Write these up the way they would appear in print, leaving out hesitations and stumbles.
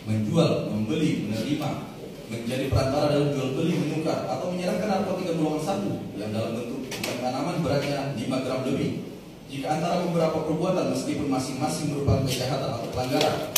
menjual, membeli, menerima, menjadi perantara dalam jual beli, menukar, atau menyerahkan narkotika golongan 1 yang dalam bentuk bukan tanaman beratnya 5 gram lebih. Jika antara beberapa perbuatan meskipun masing-masing merupakan kejahatan atau pelanggaran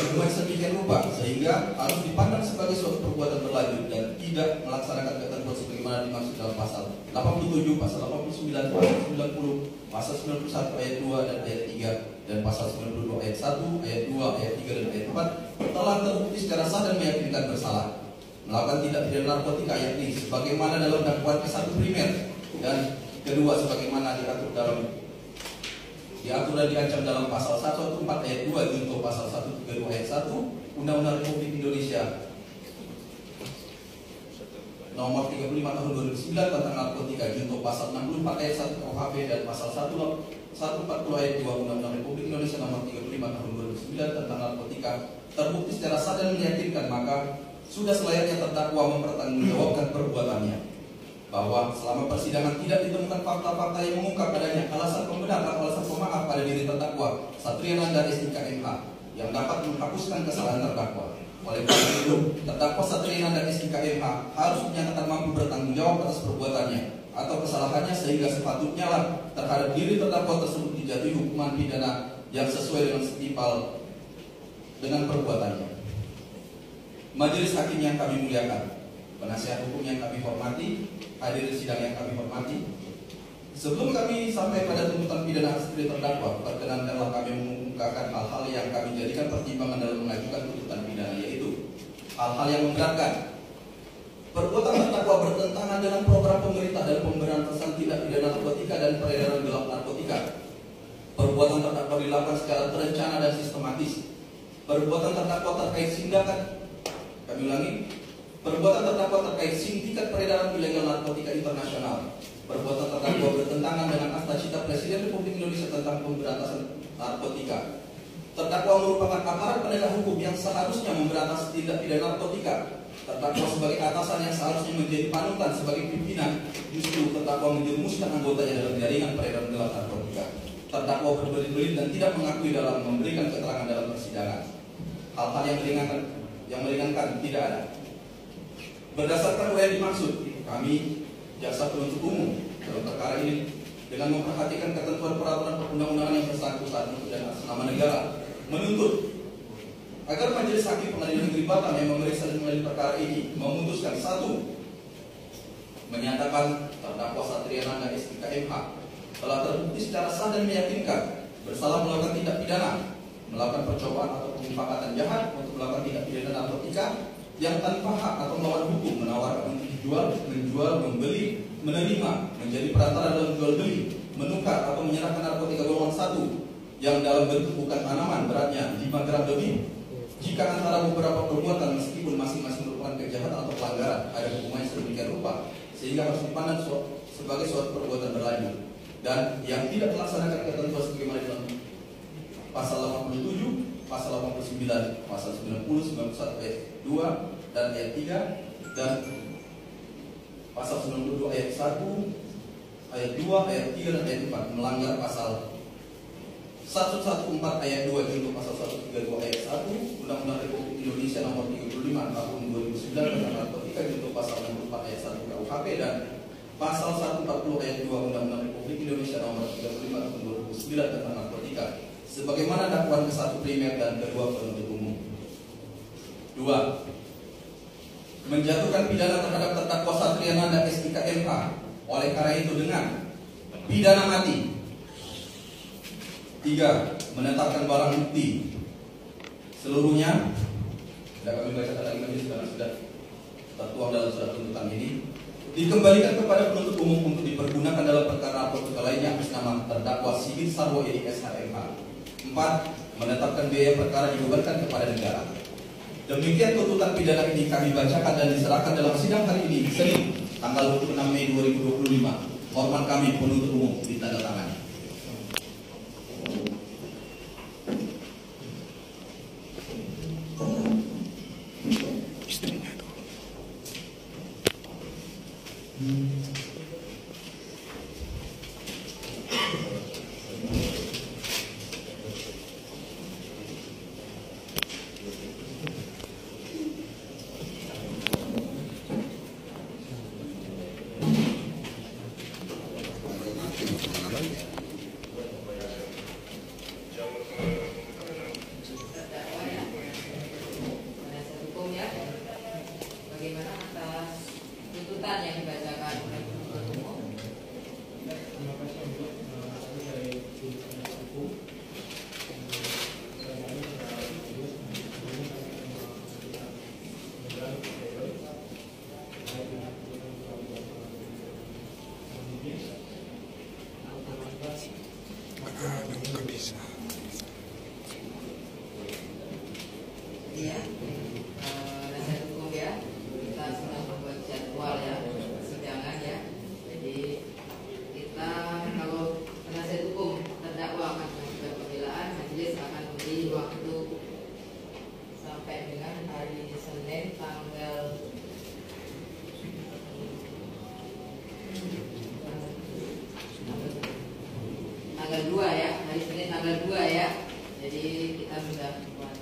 hukuman sedemikian rupa sehingga harus dipandang sebagai suatu perbuatan berlanjut dan tidak melaksanakan ketentuan sebagaimana dimaksud dalam pasal 87, pasal 89, pasal 90, pasal 91 ayat 2 dan ayat 3 dan pasal 92 ayat 1, ayat 2, ayat 3 dan ayat 4 telah terbukti secara sah dan meyakinkan bersalah melakukan tindak pidana narkotika yakni sebagaimana dalam dakwaan ke-1 primer dan kedua sebagaimana diatur dan diancam dalam pasal 114 ayat 2 junto pasal 132 ayat 1 Undang-Undang Republik Indonesia nomor 35 tahun 2009 tentang narkotika junto pasal 64 ayat 1 KUHP dan pasal 140 ayat 2 Undang-Undang Republik Indonesia nomor 35 tahun 2009 tentang narkotika terbukti secara sah dan meyakinkan, maka sudah selayaknya terdakwa mempertanggungjawabkan perbuatannya. Bahwa selama persidangan tidak ditemukan fakta-fakta yang mengungkap adanya alasan pembenar atau alasan pemaaf pada diri terdakwa Satria Nanda SIK MH yang dapat menghapuskan kesalahan terdakwa. Oleh karena itu, terdakwa Satria Nanda SIK MH harus dinyatakan mampu bertanggung jawab atas perbuatannya atau kesalahannya sehingga sepatutnya lah terhadap diri terdakwa tersebut dijatuhi hukuman pidana yang sesuai dengan setimpal dengan perbuatannya. Majelis hakim yang kami muliakan, penasihat hukum yang kami hormati, hadirin sidang yang kami hormati, sebelum kami sampai pada tuntutan pidana istri terdakwa, perkenankanlah kami mengungkapkan hal-hal yang kami jadikan pertimbangan dalam mengajukan tuntutan pidana, yaitu hal-hal yang memberatkan. Perbuatan terdakwa bertentangan dengan program pemerintah dan pemberantasan tindak pidana narkotika dan peredaran gelap narkotika. Perbuatan terdakwa dilakukan secara terencana dan sistematis. Perbuatan terdakwa terkait tindakan, kami ulangi, perbuatan terdakwa terkait sindikat peredaran ilegal narkotika internasional. Perbuatan terdakwa bertentangan dengan Akta Cita Presiden Republik Indonesia tentang pemberantasan narkotika. Terdakwa merupakan aparat penegak hukum yang seharusnya memberantas tindak pidana narkotika. Terdakwa sebagai atasan yang seharusnya menjadi panutan sebagai pimpinan, justru terdakwa menjerumuskan anggotanya dalam jaringan peredaran gelap narkotika. Terdakwa berbelit-belit dan tidak mengakui dalam memberikan keterangan dalam persidangan. Hal-hal yang meringankan tidak ada. Berdasarkan yang dimaksud, kami jaksa penuntut umum dalam perkara ini dengan memperhatikan ketentuan peraturan perundang-undangan yang bersangkutan dan atas nama negara menuntut agar Majelis Hakim Pengadilan Negeri Batam yang memeriksa dan mengadili perkara ini memutuskan: 1. Menyatakan terdakwa Satria Nanda SIK MH telah terbukti secara sah dan meyakinkan bersalah melakukan tindak pidana, melakukan percobaan atau penyepakatan jahat untuk melakukan tindak pidana narkotika yang tanpa hak atau melawan hukum, menawarkan untuk dijual, menjual, membeli, menerima, menjadi perantara dalam jual beli, menukar atau menyerahkan narkotika golongan 1 yang dalam bentuk bukan tanaman beratnya 5 gram lebih. Jika antara beberapa perbuatan meskipun masing-masing merupakan kejahatan atau pelanggaran ada hukumannya sedemikian rupa sehingga harus dipandang sebagai suatu perbuatan berlanjut dan yang tidak melaksanakan ketentuan sebagaimana dalam pasal 87, pasal 89, pasal 90, 91 ayat 2 dan ayat 3 dan pasal 92 ayat 1, ayat 2, ayat 3 dan ayat 4 melanggar pasal 114 ayat 2 junto pasal 132 ayat 1 Undang-Undang Republik Indonesia nomor 35 tahun 2009 tentang narkotika junto pasal 64 ayat 1 KUHP dan pasal 140 ayat 2 Undang-Undang Republik Indonesia nomor 35 tahun 2009 tentang narkotika sebagaimana dakwaan ke-1 primer dan kedua penuntut umum. 2. Menjatuhkan pidana terhadap terdakwa Satria Nanda SIK MH oleh karena itu dengan pidana mati. 3. Menetapkan barang bukti seluruhnya, tidak kami bacakan lagi karena sudah tertuang dalam surat tuntutan ini, dikembalikan kepada penuntut umum untuk dipergunakan dalam perkara narkotika lainnya atas nama terdakwa Sigit Sarwo Edi SHMH. 4. Menetapkan biaya perkara dibebankan kepada negara. Demikian tuntutan pidana ini kami bacakan dan diserahkan dalam sidang hari ini, Senin, tanggal 26 Mei 2025. Hormat kami penuntut umum ditandatangani. Istrinya tuh. Jadi kita sudah buat